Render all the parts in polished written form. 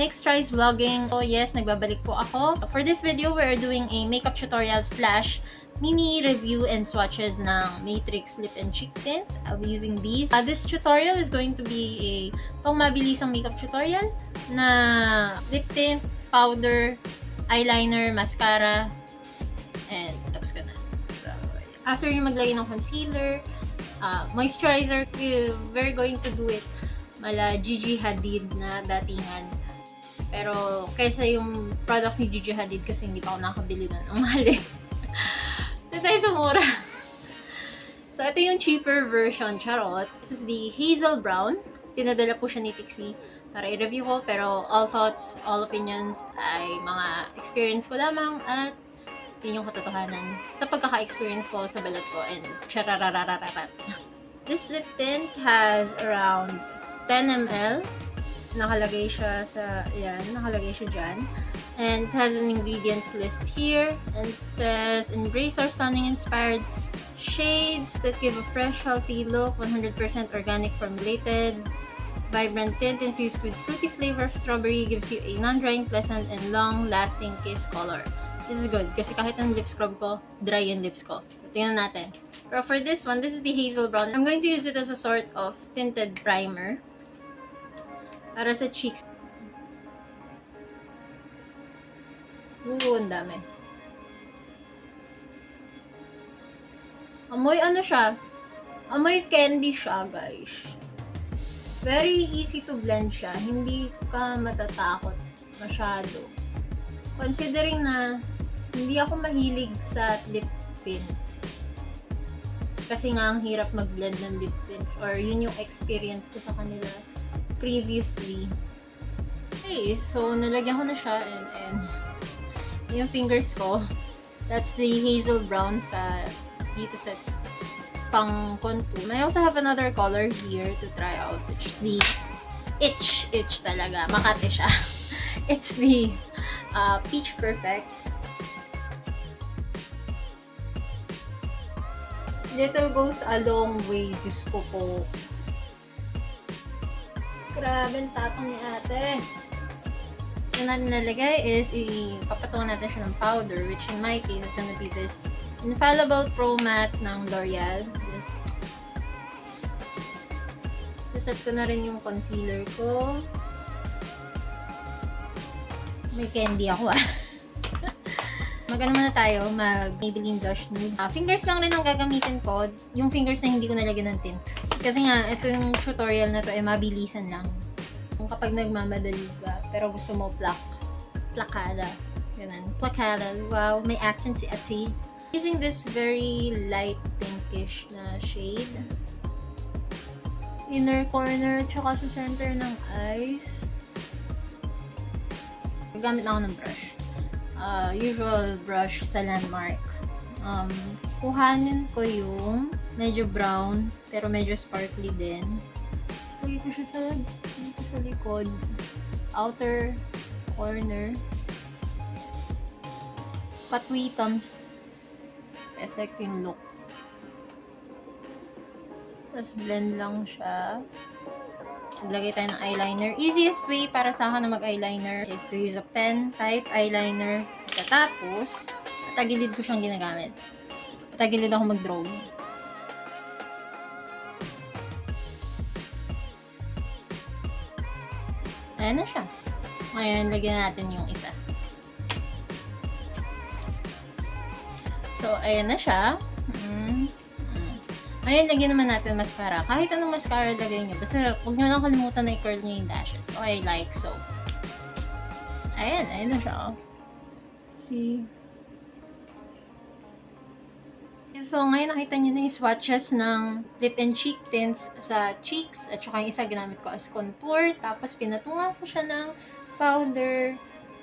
Nix tries vlogging. So yes, nagbabalik po ako. For this video, we are doing a makeup tutorial slash mini review and swatches ng Matrix Lip and Cheek Tint. I'll be using these. This tutorial is going to be a pang-mabilisang makeup tutorial na lip tint, powder, eyeliner, mascara, and tapos ka na. So, after yung maglagay ng concealer, moisturizer, we're going to do it mala Gigi Hadid na datingan. Pero, kaysa yung products ni Gigi Hadid kasi hindi pa ako nakabili na ng mahal eh. Ito tayo sa mura. So, ito yung cheaper version, charot. This is the Hazel Brown. Tinadala po siya ni Tiksi para i-review ko. Pero, all thoughts, all opinions ay mga experience ko lamang at yun yung katotohanan sa pagkaka-experience ko sa balat ko and charararararat. This lip tint has around 10 ml. Nakalagay siya sa, yan, nakalagay siya dyan. And it has an ingredients list here. And it says, embrace our stunning inspired shades that give a fresh, healthy look, 100% organic formulated. Vibrant tint infused with fruity flavor of strawberry gives you a non-drying, pleasant, and long-lasting kiss color. This is good kasi kahit ang lip scrub ko, dry yung lips ko. So, tingnan natin. Pero for this one, this is the Hazel Brown. I'm going to use it as a sort of tinted primer. Para sa cheeks. Ang dami. Amoy ano siya? Amoy candy siya, guys. Very easy to blend siya. Hindi ka matatakot masyado. Considering na hindi ako mahilig sa lip tint. Kasi nga ang hirap mag-blend ng lip tints. Or yun yung experience ko sa kanila previously. Okay, so nalagyan ko na siya and yung fingers ko, that's the Hazel Brown sa dito sa pang contour. I also have another color here to try out, which is the itch talaga. Makati siya. It's the Peach Perfect. Little goes a long way. Diyos ko po. Grabe, ang tapang ni ate. So, natin nalagay is ipapatungan natin siya ng powder, which in my case is gonna be this Infallible Pro Matte ng L'Oreal. Set ko na rin yung concealer ko. May candy ako ah. Mag-ano muna tayo, mag-Maybelline Blush Nude. Fingers lang rin ang gagamitin ko. Yung fingers na hindi ko nalagyan ng tint. Kasi nga, ito yung tutorial na to ay mabilisan lang. Kung kapag nagmamadali ka, pero gusto mo plakada. Ganun. Plakada. Wow, may accent si Ate. Using this very light pinkish na shade. Inner corner, tsaka sa center ng eyes. Gagamit na ako ng brush. Usual brush sa Landmark. Kuhanin ko yung medyo brown, pero medyo sparkly din. Lagay ko siya dito sa likod. Outer corner. Patwi thumbs effect yung look. Tapos blend lang siya. So, lagay tayo ng eyeliner. Easiest way para sa akin na mag-eyeliner is to use a pen type eyeliner. Tapos, patagilid ko siyang ginagamit. Patagilid ako mag-draw. Ayan na siya. Ngayon, lagyan natin yung isa. So, ayan na siya. Ngayon, lagyan naman natin mascara. Kahit anong mascara lagay nyo. Basta, huwag nyo lang kalimutan na i-curl nyo yung lashes. Okay, like so. Ayan, ayan na siya. See? So, ngayon nakita nyo na yung swatches ng lip and cheek tints sa cheeks. At saka yung isa ginamit ko as contour. Tapos, pinatungan ko siya ng powder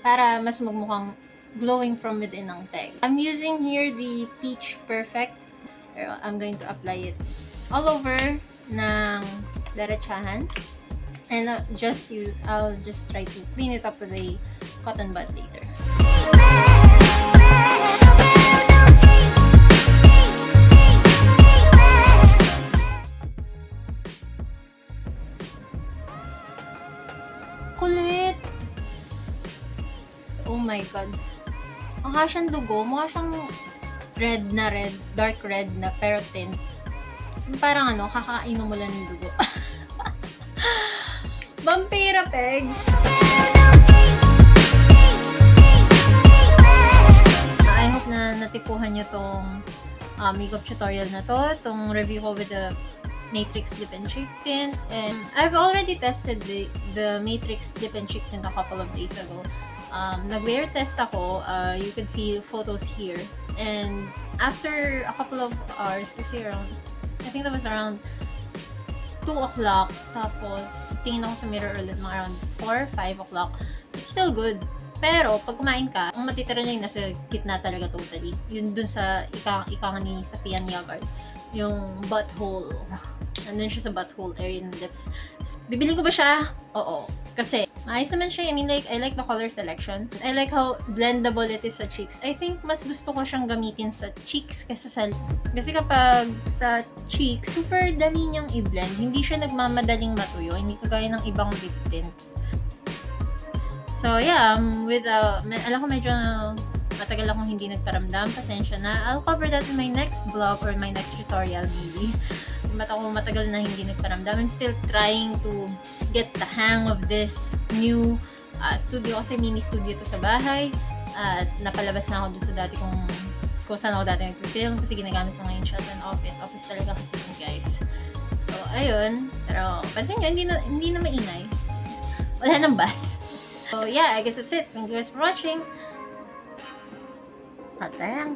para mas magmukhang glowing from within ng tag. I'm using here the Peach Perfect. Pero I'm going to apply it all over ng derechahan. And I'll just try to clean it up with a cotton bud later. Kulit! Oh my God. Mukha siyang dugo. Mukha siyang red, dark red na, pero tint. Parang ano, kakainom mo lang ng dugo. Vampira pegs! I hope na natipuhan nyo tong makeup tutorial na to. Itong review ko with the Matrix Lip and Cheek Tint. And I've already tested the Matrix Lip and Cheek Tint a couple of days ago. Nag-wear test ako. You can see photos here. And after a couple of hours, kasi around, I think that was around 2 o'clock. Tapos, tingin ako sa mirror ulit mga around 4, 5 o'clock. It's still good. Pero, pag kumain ka, ang matitira niya yung nasa gitna talaga totally. Yun dun sa ika ni Safia Niagard. Yung butthole. Nandun siya sa butthole area ng lips. Bibili ko ba siya? Oo. Kasi, ayos naman siya. I mean, like, I like the color selection. I like how blendable it is sa cheeks. I think mas gusto ko siyang gamitin sa cheeks kaysa sa... Kasi kapag sa cheeks, super dali niyang i-blend. Hindi siya nagmamadaling matuyo. Hindi kagaya ng ibang lip tints. So, yeah. Alam ko medyo matagal akong hindi nagparamdam. Pasensya na. I'll cover that in my next vlog or my next tutorial maybe. Matagal na hindi nagparamdam. I'm still trying to get the hang of this new studio. Kasi mini studio to sa bahay. At napalabas na ako doon sa dati kung saan ako dati nag-film. Kasi ginagamit ko ngayon siya sa office. Office talaga kasi yun, guys. So, ayun. Pero, pansin nyo, hindi na maingay. Wala nang bass. So, yeah, I guess that's it. Thank you guys for watching. Kata.